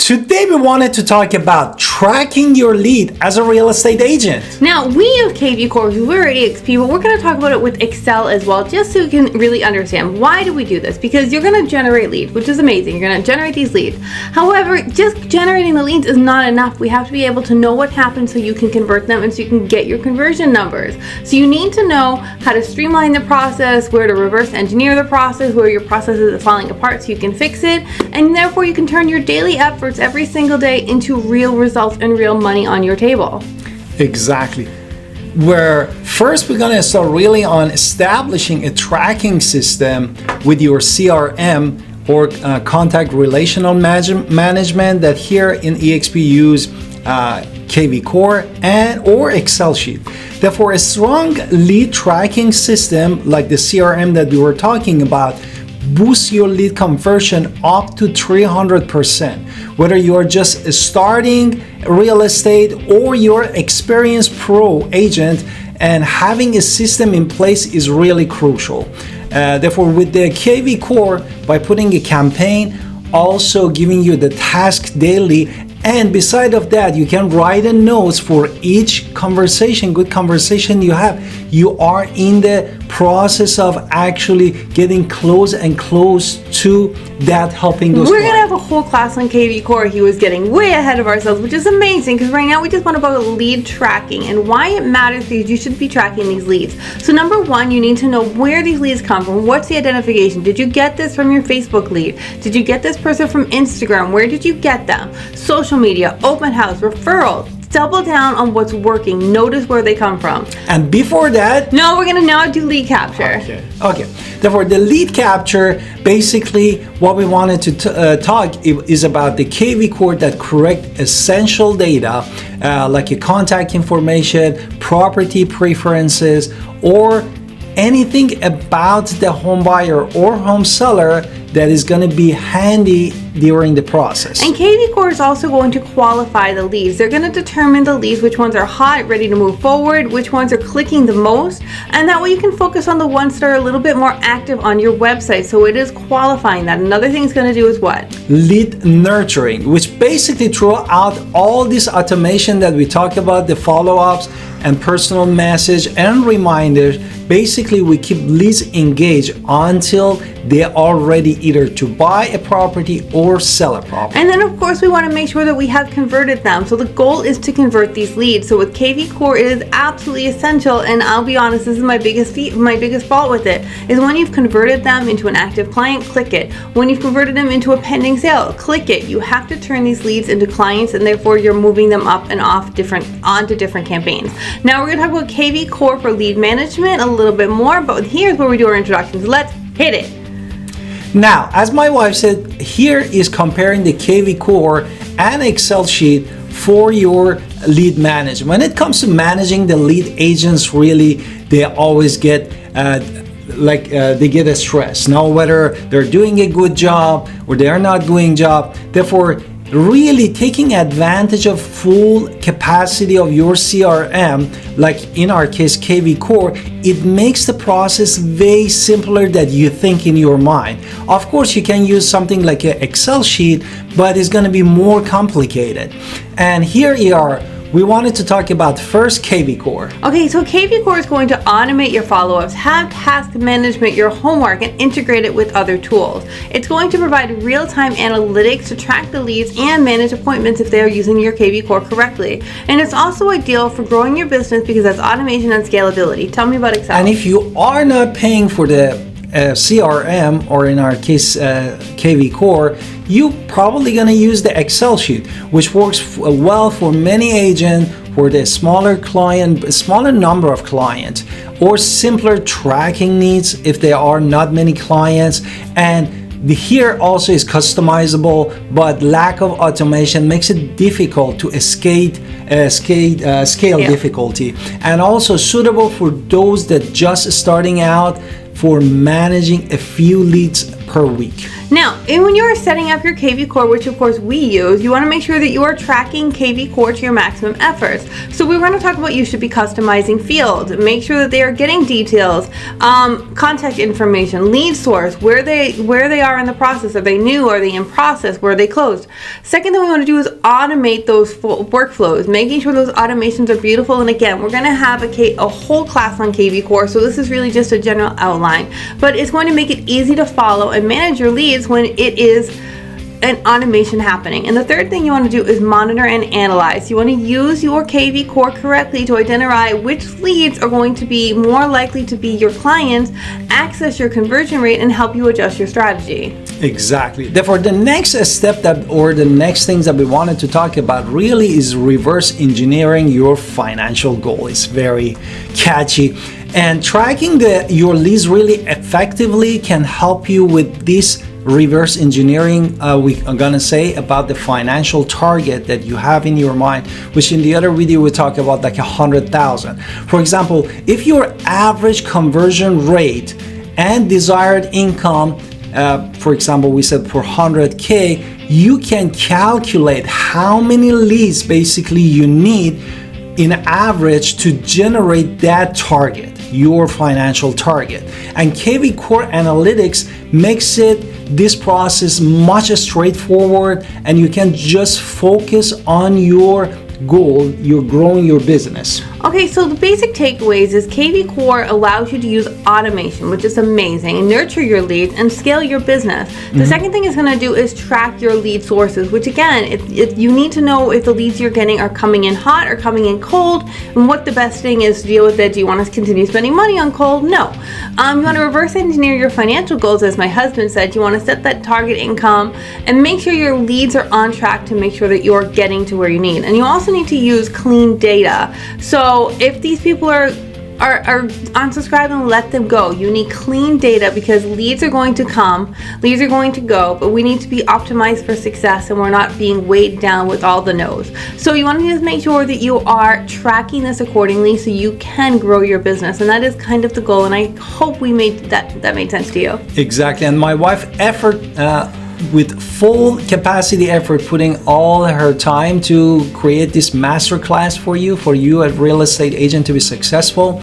Today we wanted to talk about tracking your lead as a real estate agent. Now, we use KV Core because we're at EXP, but we're going to talk about it with Excel as well, just so you can really understand why do we do this. Because you're going to generate leads, which is amazing. You're going to generate these leads. However, just generating the leads is not enough. We have to be able to know what happened so you can convert them and so you can get your conversion numbers. So you need to know how to streamline the process, where to reverse engineer the process, where your process is falling apart so you can fix it, and therefore you can turn your daily efforts every single day into real results and real money on your table. Exactly. Where first we're going to start really on establishing a tracking system with your CRM or contact relational management that here in EXP use KV Core and or Excel sheet. Therefore, a strong lead tracking system like the CRM that we were talking about boost your lead conversion up to 300%. Whether you're just starting real estate or you're experienced pro agent, and having a system in place is really crucial. Therefore, with the KV Core, by putting a campaign, also giving you the task daily, and beside of that, you can write a notes for each conversation, good conversation you have. You are in the process of actually getting close and close to that, helping those We're going to have a whole class on KV Core. He was getting way ahead of ourselves, which is amazing because right now we just want to talk about lead tracking and why it matters because you should be tracking these leads. So number one, you need to know where these leads come from. What's the identification? Did you get this from your Facebook lead? Did you get this person from Instagram? Where did you get them? Social media, open house, referral. Double down on what's working. Notice where they come from. And before that, no, we're gonna now do lead capture. Okay. Therefore, the lead capture, basically what we wanted to talk is about the KV Core that correct essential data like your contact information, property preferences, or anything about the home buyer or home seller that is going to be handy during the process. And KV Core is also going to qualify the leads. They're going to determine the leads, which ones are hot, ready to move forward, which ones are clicking the most, and that way you can focus on the ones that are a little bit more active on your website. So it is qualifying that. Another thing it's going to do is what? Lead nurturing, which basically throughout all this automation that we talk about, the follow-ups and personal message and reminders, basically we keep leads engaged until they are ready either to buy a property or sell a property. And then of course we want to make sure that we have converted them. So the goal is to convert these leads. So with KV Core it is absolutely essential, and I'll be honest, this is my biggest fault with it, is when you've converted them into an active client, click it. When you've converted them into a pending sale, click it. You have to turn these leads into clients, and therefore you're moving them up and off onto different campaigns. Now we're going to talk about KV Core for lead management a little bit more, but here's where we do our introductions. Let's hit it. Now, as my wife said, here is comparing the KV Core and Excel sheet for your lead management. When it comes to managing the lead agents, really, they always get they get a stress. Now, whether they're doing a good job or they are not doing job. Therefore, really taking advantage of full capacity of your CRM, like in our case KV Core, it makes the process way simpler than you think in your mind. Of course, you can use something like an Excel sheet, but it's going to be more complicated. And here we are. We wanted to talk about first KV Core. Okay, so KV Core is going to automate your follow-ups, have task management, your homework, and integrate it with other tools. It's going to provide real-time analytics to track the leads and manage appointments if they are using your KV Core correctly. And it's also ideal for growing your business because that's automation and scalability. Tell me about Excel. And if you are not paying for the CRM, or in our case KV Core, you probably going to use the Excel sheet, which works well for many agents for the smaller number of clients, or simpler tracking needs if there are not many clients. And here also is customizable, but lack of automation makes it difficult to scale difficulty, and also suitable for those that just starting out for managing a few leads per week. Now, and when you're setting up your KV Core, which of course we use, you want to make sure that you are tracking KV Core to your maximum efforts. So we're going to talk about you should be customizing fields. Make sure that they are getting details, contact information, lead source, where they are in the process. Are they new? Are they in process? Were they closed? Second thing we want to do is automate those workflows, making sure those automations are beautiful. And again, we're going to have a whole class on KV Core, so this is really just a general outline, but it's going to make it easy to follow and manage your leads when it is an automation happening. And the third thing you want to do is monitor and analyze. You want to use your KV Core correctly to identify which leads are going to be more likely to be your clients, access your conversion rate, and help you adjust your strategy. Exactly. Therefore, the next step the next things that we wanted to talk about really is reverse engineering your financial goal. It's very catchy. And tracking your leads really effectively can help you with this reverse engineering. We are gonna say about the financial target that you have in your mind, which in the other video we talk about like 100,000. For example, if your average conversion rate and desired income, for example, we said for 100K, you can calculate how many leads basically you need in average to generate that target, your financial target. And KV Core Analytics makes this process much straightforward, and you can just focus on your goal. You're growing your business. Okay, so the basic takeaways is KV Core allows you to use automation, which is amazing, nurture your leads, and scale your business. The second thing it's going to do is track your lead sources, which again, you need to know if the leads you're getting are coming in hot or coming in cold, and what the best thing is to deal with it. Do you want to continue spending money on cold? No. You want to reverse engineer your financial goals, as my husband said. You want to set that target income and make sure your leads are on track to make sure that you're getting to where you need. And you also need to use clean data. So if these people are unsubscribing, let them go. You need clean data because leads are going to come, leads are going to go, but we need to be optimized for success and we're not being weighed down with all the no's. So you want to just make sure that you are tracking this accordingly so you can grow your business, and that is kind of the goal, and I hope we made that made sense to you. Exactly. And my wife with full capacity effort, putting all her time to create this masterclass for you, a real estate agent to be successful.